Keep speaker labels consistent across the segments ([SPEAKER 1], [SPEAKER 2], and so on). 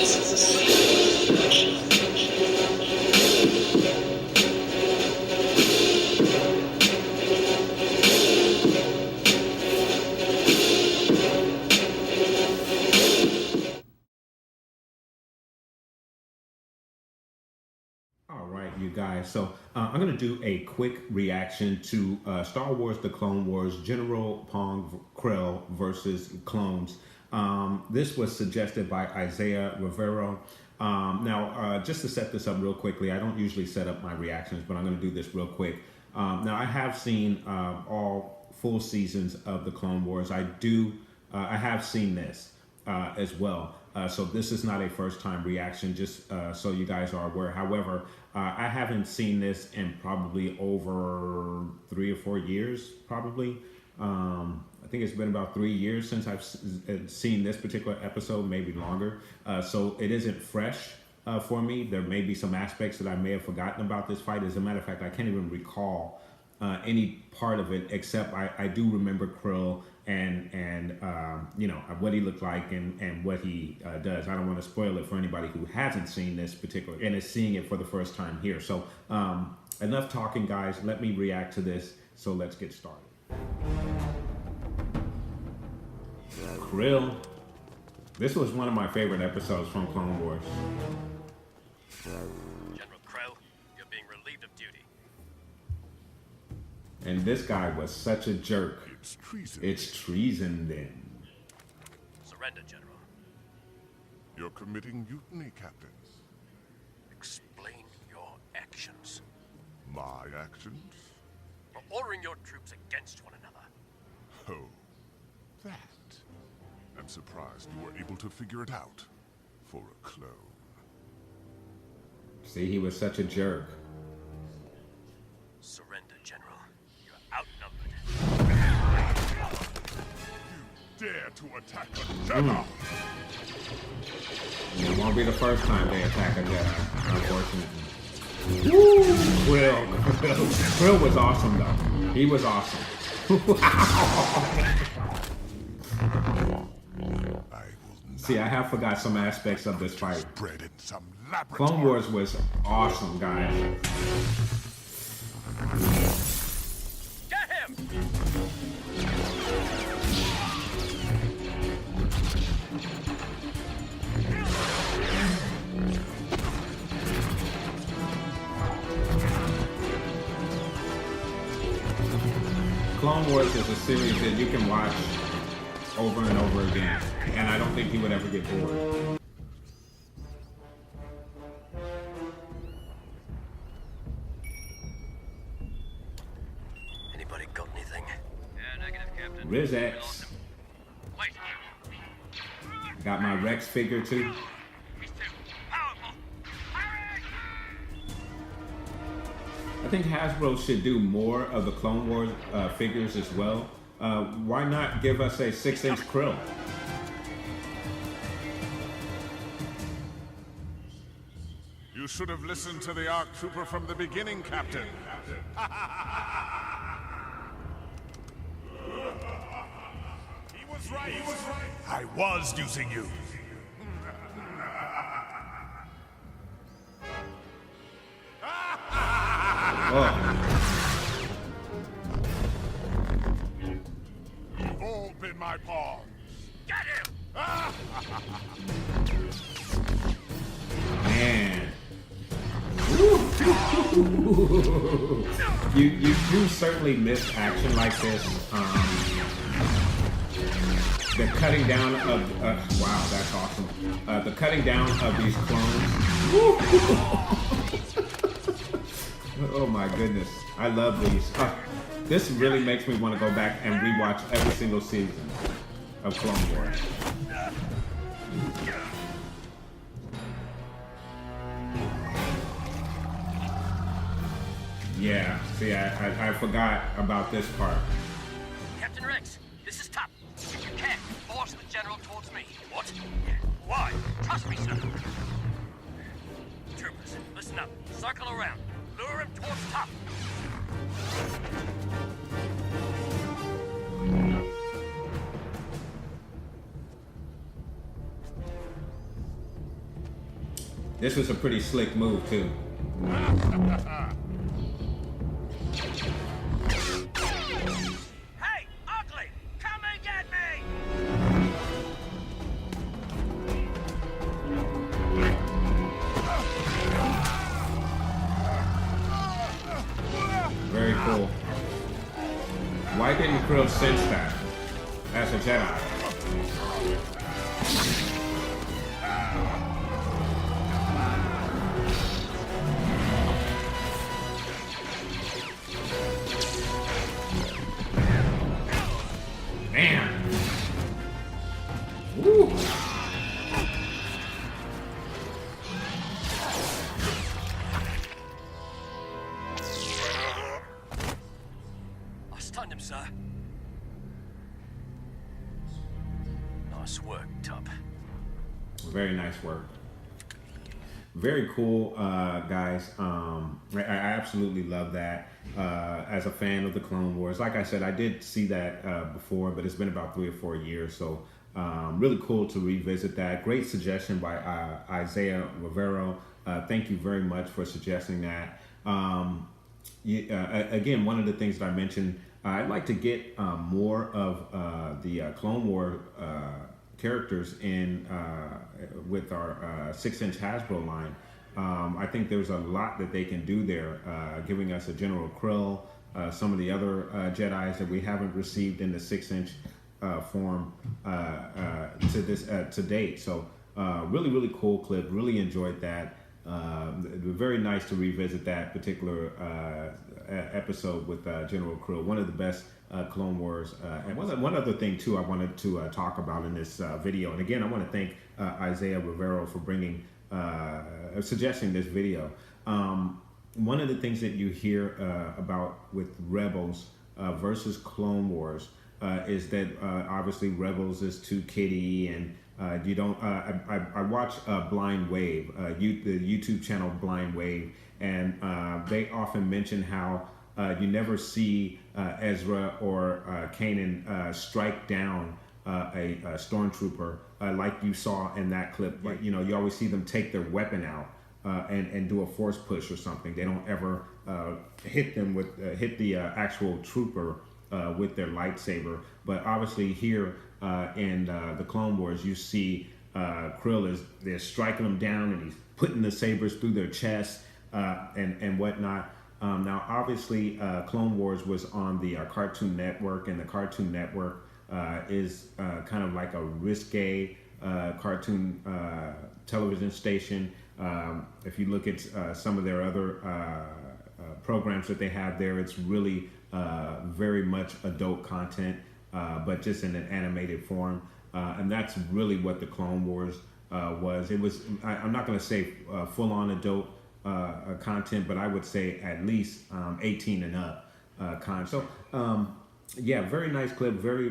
[SPEAKER 1] All right, you guys. So I'm going to do a quick reaction to Star Wars: The Clone Wars, General Pong Krell versus clones. This was suggested by Isaiah Rivero. Now, just to set this up real quickly, I don't usually set up my reactions, but I'm going to do this real quick. Now, I have seen all full seasons of The Clone Wars. I have seen this as well. So this is not a first time reaction, just so you guys are aware. However, I haven't seen this in probably over 3 or 4 years, probably. I think it's been about 3 years since I've seen this particular episode, maybe longer. So it isn't fresh for me. There may be some aspects that I may have forgotten about this fight. As a matter of fact, I can't even recall any part of it, except I do remember Krill and you know, what he looked like and what he does. I don't want to spoil it for anybody who hasn't seen this particular and is seeing it for the first time here. So enough talking, guys. Let me react to this. So let's get started. Krill. This was one of my favorite episodes from Clone Wars.
[SPEAKER 2] General Krell, you're being relieved of duty.
[SPEAKER 1] And this guy was such a jerk.
[SPEAKER 3] It's treason.
[SPEAKER 1] It's treason then.
[SPEAKER 2] Surrender, General.
[SPEAKER 3] You're committing mutiny, captains.
[SPEAKER 2] Explain your actions.
[SPEAKER 3] My actions?
[SPEAKER 2] For ordering your troops against one another.
[SPEAKER 3] Oh, that. I'm surprised you were able to figure it out. For a clone.
[SPEAKER 1] See, he was such a jerk.
[SPEAKER 2] Surrender, General. You're outnumbered.
[SPEAKER 3] You dare to attack a Jedi!
[SPEAKER 1] It won't be the first time they attack a Jedi, unfortunately. Woo! Krill was awesome, though. He was awesome. See, I have forgot some aspects of this fight.
[SPEAKER 3] Bred in some laboratory.
[SPEAKER 1] Clone Wars was awesome, guys.
[SPEAKER 2] Get him!
[SPEAKER 1] Clone Wars is a series that you can watch over and over again, and I don't think you would ever get bored.
[SPEAKER 2] Anybody got anything? Yeah, negative, Captain.
[SPEAKER 1] Riz X.
[SPEAKER 2] Wait.
[SPEAKER 1] Got my Rex figure too.
[SPEAKER 2] He's too powerful. Hurry!
[SPEAKER 1] I think Hasbro should do more of the Clone Wars figures as well. Why not give us a 6-inch Krill?
[SPEAKER 3] You should have listened to the ARC Trooper from the beginning, Captain. He was right. He was right. I was using you.
[SPEAKER 1] Oh.
[SPEAKER 3] You've all been my pawns.
[SPEAKER 2] Get him!
[SPEAKER 1] Man. You certainly miss action like this. The cutting down of wow, that's awesome. The cutting down of these clones. Oh my goodness, I love these. This really makes me want to go back and rewatch every single season of Clone Wars. Yeah, see, I forgot about this part.
[SPEAKER 2] Captain Rex, this is tough. If you can, force the General towards me. What? Yeah. Why? Trust me, sir. Troopers, listen up. Circle around. Lure him towards top.
[SPEAKER 1] This was a pretty slick move too.
[SPEAKER 2] Hey, ugly! Come and get me!
[SPEAKER 1] Very cool. Why didn't Krell sense that as a Jedi? Man. Woo.
[SPEAKER 2] I stunned him, sir. Nice work, Tub.
[SPEAKER 1] Very nice work. Very cool, guys. I absolutely love that. As a fan of the Clone Wars, like I said, I did see that before, but it's been about 3 or 4 years. So really cool to revisit that. Great suggestion by Isaiah Rivero. Thank you very much for suggesting that. Again, one of the things that I mentioned, I'd like to get more of the Clone War characters in with our 6-inch Hasbro line. I think there's a lot that they can do there, giving us a General Krell, some of the other Jedis that we haven't received in the 6-inch form to date. So really cool clip. Really enjoyed that. Very nice to revisit that particular episode with General Krell. One of the best Clone Wars. And one other thing too I wanted to talk about in this video. And again, I want to thank Isaiah Rivero for suggesting this video. One of the things that you hear about with Rebels versus Clone Wars is that obviously Rebels is too kiddie, and you don't. I watch Blind Wave, the YouTube channel Blind Wave, and they often mention how you never see Ezra or Kanan strike down a stormtrooper like you saw in that clip. You know, you always see them take their weapon out and do a force push or something. They don't ever hit the actual trooper with their lightsaber. But obviously here in the Clone Wars, you see Krell they're striking them down, and he's putting the sabers through their chest and whatnot. Now, obviously, Clone Wars was on the Cartoon Network, and the Cartoon Network is kind of like a risque cartoon television station. If you look at some of their other programs that they have there, it's really very much adult content, but just in an animated form. And that's really what the Clone Wars was. It was, I'm not going to say full-on adult content, but I would say at least 18 and up content. So yeah, very nice clip. Very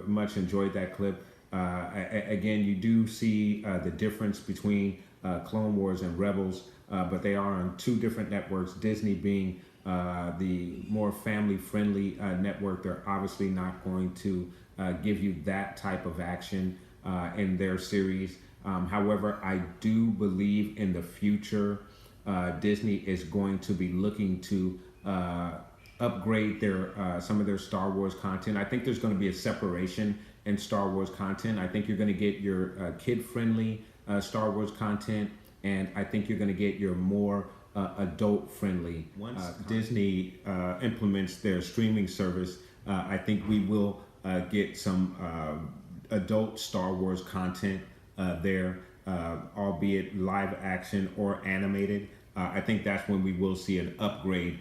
[SPEAKER 1] much enjoyed that clip. Again, you do see the difference between Clone Wars and Rebels, but they are on 2 different networks. Disney being the more family-friendly network, they're obviously not going to give you that type of action in their series. However, I do believe in the future Disney is going to be looking to upgrade their some of their Star Wars content. I think there's going to be a separation in Star Wars content. I think you're going to get your kid-friendly Star Wars content, and I think you're going to get your more adult-friendly. Once Disney implements their streaming service, I think we will get some adult Star Wars content there, albeit live action or animated. I think that's when we will see an upgrade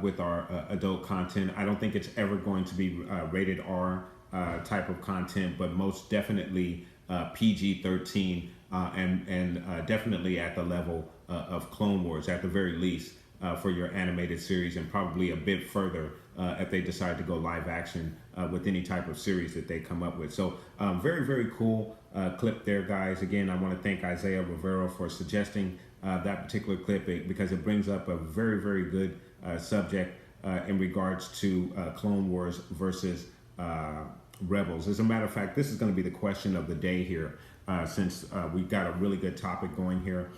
[SPEAKER 1] with our adult content. I don't think it's ever going to be rated R type of content, but most definitely PG-13 and definitely at the level of Clone Wars at the very least for your animated series, and probably a bit further if they decide to go live action with any type of series that they come up with. So very cool clip there, guys. Again, I want to thank Isaiah Rivero for suggesting that particular clip, because it brings up a very good subject in regards to Clone Wars versus Rebels. As a matter of fact, this is going to be the question of the day here. since we've got a really good topic going here.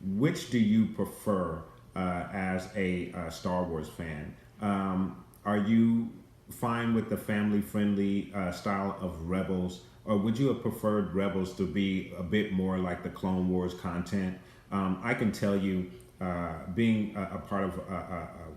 [SPEAKER 1] Which do you prefer as a Star Wars fan? Are you fine with the family-friendly style of Rebels, or would you have preferred Rebels to be a bit more like the Clone Wars content? I can tell you, being a part of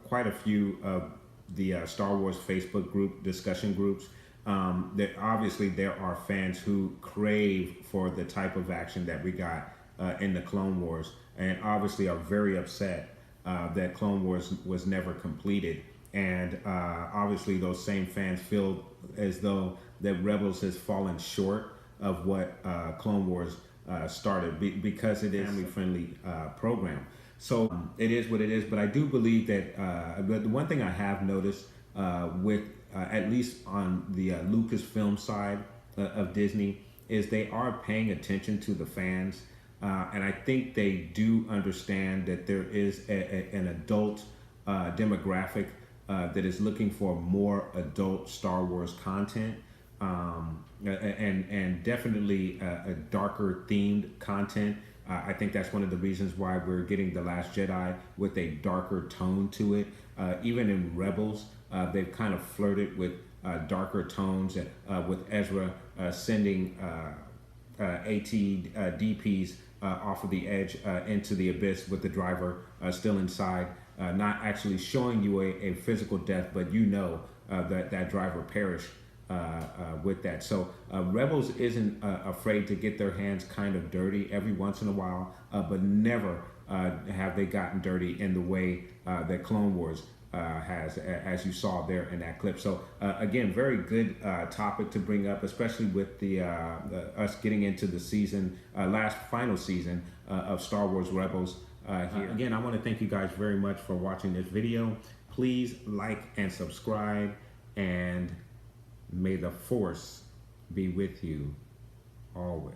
[SPEAKER 1] quite a few of the Star Wars Facebook group discussion groups, that obviously there are fans who crave for the type of action that we got in the Clone Wars, and obviously are very upset that Clone Wars was never completed. And obviously those same fans feel as though that Rebels has fallen short of what Clone Wars started because it is a family-friendly program. So it is what it is. But I do believe that but the one thing I have noticed with at least on the Lucasfilm side of Disney is they are paying attention to the fans. And I think they do understand that there is an adult demographic that is looking for more adult Star Wars content, and definitely a darker themed content. I think that's one of the reasons why we're getting The Last Jedi with a darker tone to it. Even in Rebels, they've kind of flirted with darker tones, with Ezra sending DPs off of the edge into the abyss with the driver still inside, not actually showing you a physical death, but you know that that driver perished with that. So Rebels isn't afraid to get their hands kind of dirty every once in a while, but never have they gotten dirty in the way that Clone Wars has, as you saw there in that clip. So again, very good topic to bring up, especially with the us getting into the season, final season of Star Wars Rebels here. Again, I want to thank you guys very much for watching this video. Please like and subscribe, and may the Force be with you always.